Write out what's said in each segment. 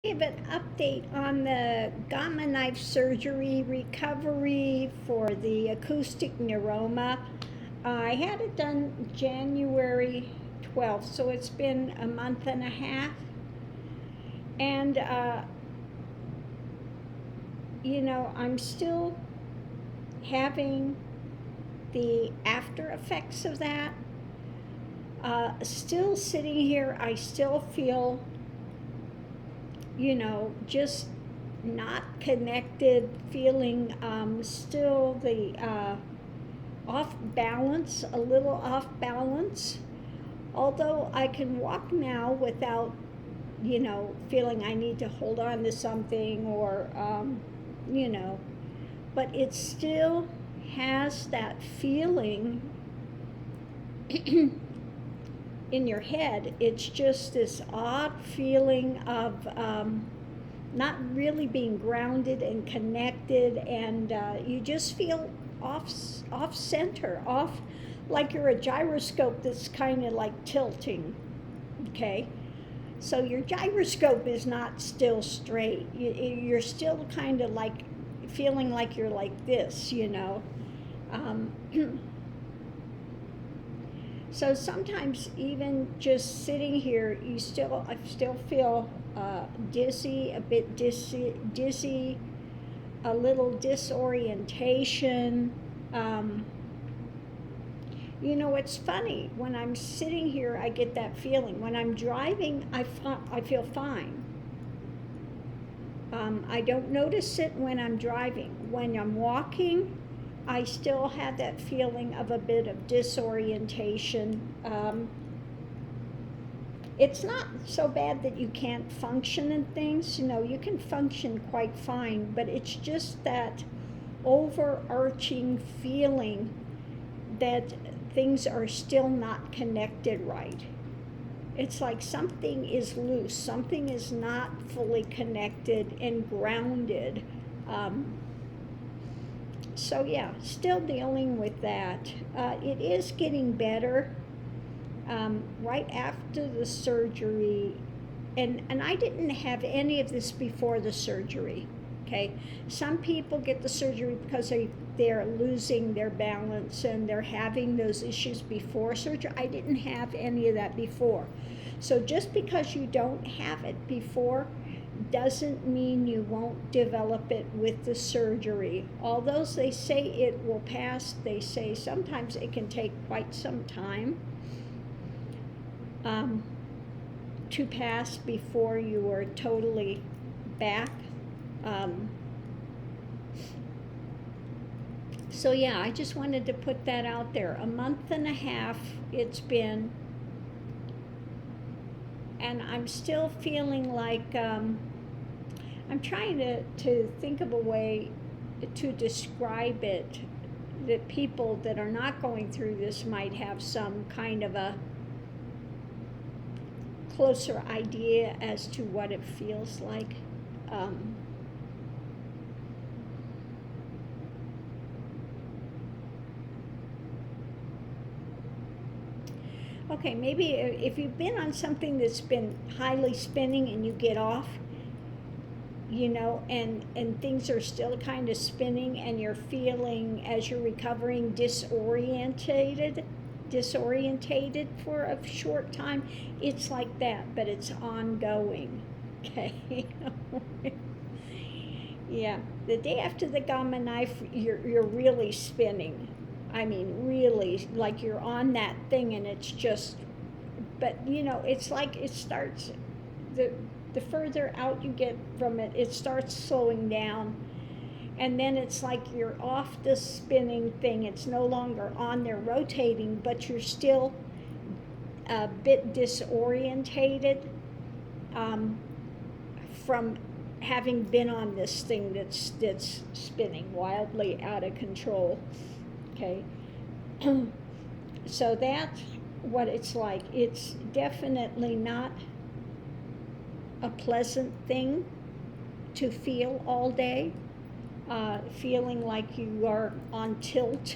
Give an update on the Gama knife surgery recovery for the acoustic neuroma. I had it done January 12th, so it's been a month and a half. And, I'm still having the after effects of that. Still sitting here, I still feel just not connected, feeling still the off balance, a little off balance. Although I can walk now without, feeling I need to hold on to something or, but it still has that feeling in your head. It's just this odd feeling of not really being grounded and connected, and you just feel off center, off, like you're a gyroscope that's kind of like tilting. Okay, so your gyroscope is not still straight. You're still kind of like feeling like you're like this, So sometimes even just sitting here, I still feel dizzy, a bit dizzy, a little disorientation. It's funny, when I'm sitting here, I get that feeling. When I'm driving, I feel fine. I don't notice it when I'm driving. When I'm walking, I still have that feeling of a bit of disorientation. It's not so bad that you can't function in things. You can function quite fine, but it's just that overarching feeling that things are still not connected right. It's like something is loose, something is not fully connected and grounded. So yeah, still dealing with that. It is getting better. Right after the surgery, and I didn't have any of this before the surgery. Okay, some people get the surgery because they're losing their balance and they're having those issues before surgery. I didn't have any of that before. So just because you don't have it before doesn't mean you won't develop it with the surgery. Although they say it will pass, they say sometimes it can take quite some time to pass before you are totally back. So yeah, I just wanted to put that out there. A month and a half it's been, and I'm still feeling like I'm trying to think of a way to describe it that people that are not going through this might have some kind of a closer idea as to what it feels like. Okay, maybe if you've been on something that's been highly spinning and you get off, and things are still kind of spinning and you're feeling, as you're recovering, disorientated for a short time, it's like that, but it's ongoing. Okay. Yeah, the day after the Gama knife, you're really spinning. I mean, really, like you're on that thing, and it's just, but it's like it starts, the further out you get from it, it starts slowing down, and then it's like you're off the spinning thing. It's no longer on there rotating, but you're still a bit disorientated from having been on this thing that's spinning wildly out of control. Okay. So that's what it's like. It's definitely not a pleasant thing to feel all day, feeling like you are on tilt,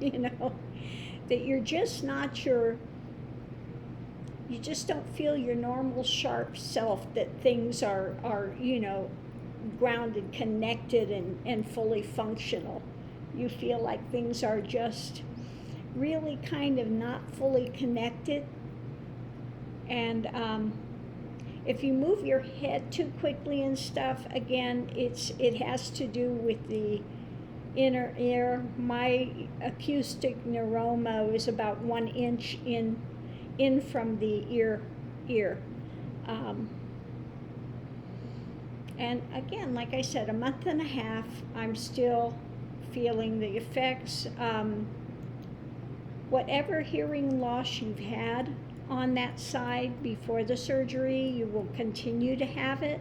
that you're just not your you just don't feel your normal sharp self, that things are grounded, connected, and fully functional. You feel like things are just really kind of not fully connected. And if you move your head too quickly and stuff, again, it has to do with the inner ear. My acoustic neuroma is about 1 inch in from the ear. Um, and again, like I said, a month and a half, I'm still feeling the effects. Whatever hearing loss you've had on that side before the surgery, you will continue to have it.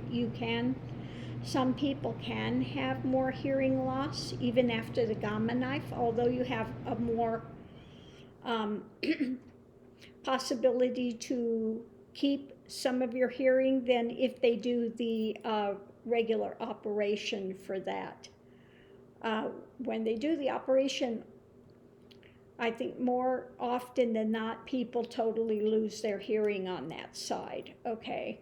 You can. Some people can have more hearing loss even after the Gama knife, although you have a more possibility to keep some of your hearing than if they do the regular operation for that. When they do the operation, I think more often than not, people totally lose their hearing on that side. Okay.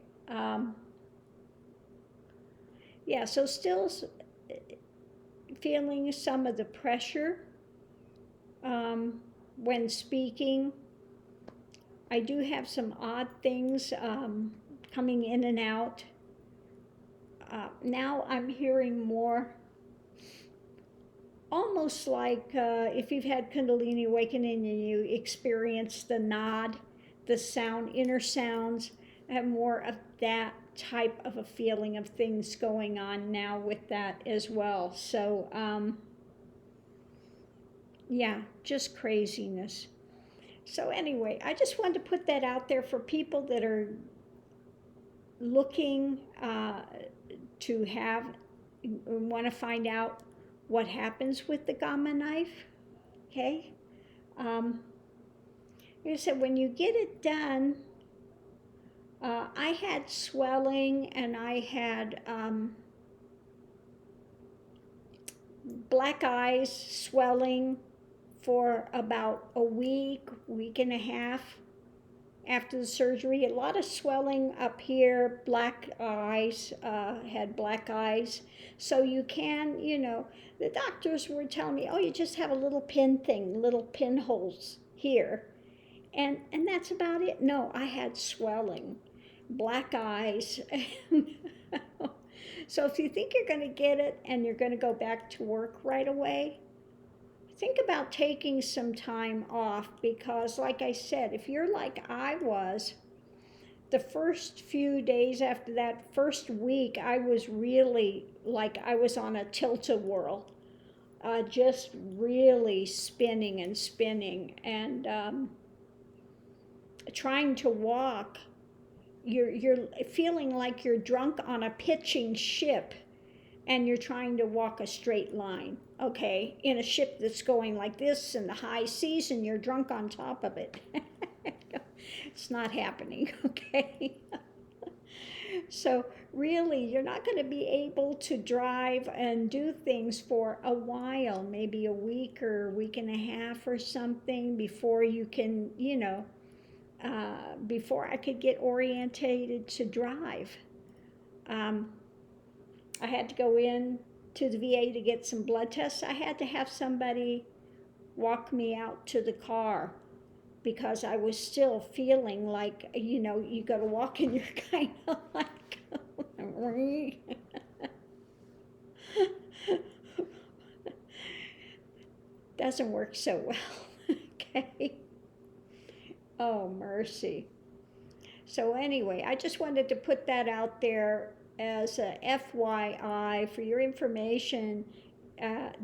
Yeah, so still feeling some of the pressure when speaking. I do have some odd things coming in and out. Now I'm hearing more, almost like if you've had Kundalini awakening and you experience the nod, the sound, inner sounds. I have more of that type of a feeling of things going on now with that as well. So, yeah, just craziness. So anyway, I just wanted to put that out there for people that are looking to have, want to find out what happens with the Gama knife. Okay. Like I said, when you get it done, I had swelling and I had black eyes, swelling for about a week and a half after the surgery. A lot of swelling up here, black eyes, had black eyes. So you can, the doctors were telling me, oh, you just have a little pin thing, little pinholes here. And that's about it. No, I had swelling, black eyes. So if you think you're going to get it and you're going to go back to work right away, think about taking some time off, because like I said, if you're like I was, the first few days after that first week, I was really like I was on a tilt-a-whirl, just really spinning and spinning, and trying to walk. You're feeling like you're drunk on a pitching ship and you're trying to walk a straight line, okay, in a ship that's going like this in the high seas and you're drunk on top of it. It's not happening, okay? So really, you're not going to be able to drive and do things for a while, maybe a week or a week and a half or something, before you can, before I could get orientated to drive. I had to go in to the VA to get some blood tests. I had to have somebody walk me out to the car because I was still feeling like, you got to walk and you're kind of like, doesn't work so well, okay? Oh, mercy. So anyway, I just wanted to put that out there as a FYI for your information.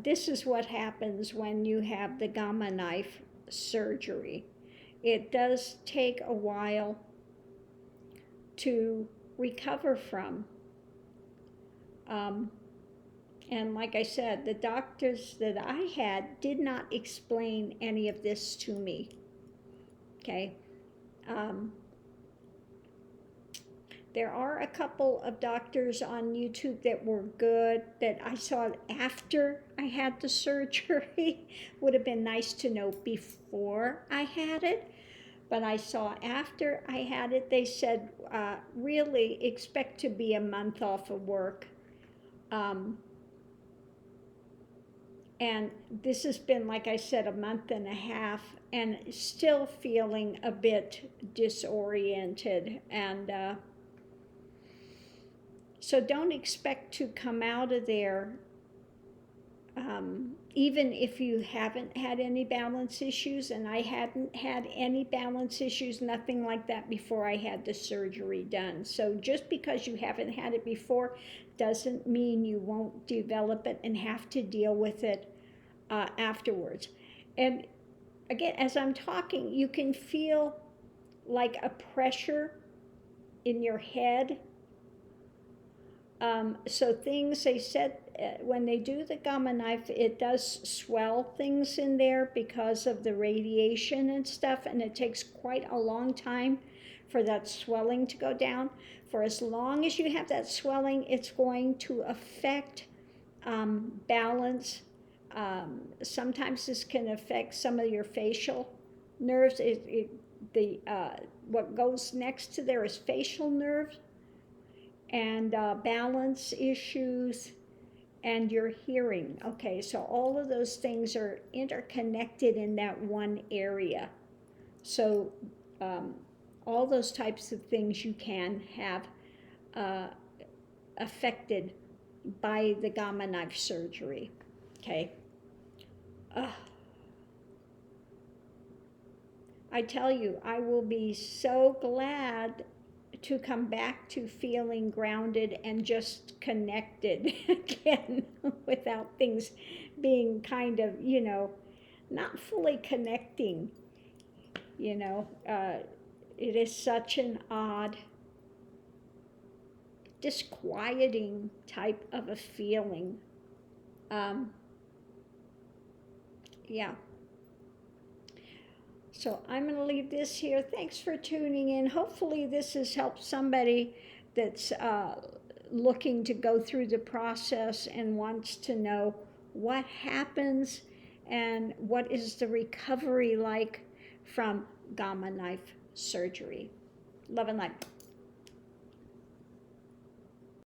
This is what happens when you have the Gama knife surgery. It does take a while to recover from. And like I said, the doctors that I had did not explain any of this to me. Okay. There are a couple of doctors on YouTube that were good that I saw after I had the surgery. Would have been nice to know before I had it. But I saw after I had it, they said, really expect to be a month off of work. And this has been, like I said, a month and a half, and still feeling a bit disoriented. And so don't expect to come out of there, even if you haven't had any balance issues. And I hadn't had any balance issues, nothing like that, before I had the surgery done. So just because you haven't had it before doesn't mean you won't develop it and have to deal with it afterwards. And again, as I'm talking, you can feel like a pressure in your head. So things, they said, when they do the Gama knife, it does swell things in there because of the radiation and stuff, and it takes quite a long time for that swelling to go down. For as long as you have that swelling, it's going to affect balance. Sometimes this can affect some of your facial nerves. What goes next to there is facial nerves, and balance issues, and your hearing. Okay, so all of those things are interconnected in that one area. So all those types of things you can have affected by the Gama knife surgery. Okay. I tell you, I will be so glad to come back to feeling grounded and just connected again without things being kind of, not fully connecting. It is such an odd, disquieting type of a feeling. Yeah. So I'm going to leave this here. Thanks for tuning in. Hopefully this has helped somebody that's looking to go through the process and wants to know what happens and what is the recovery like from Gama knife surgery. Love and light.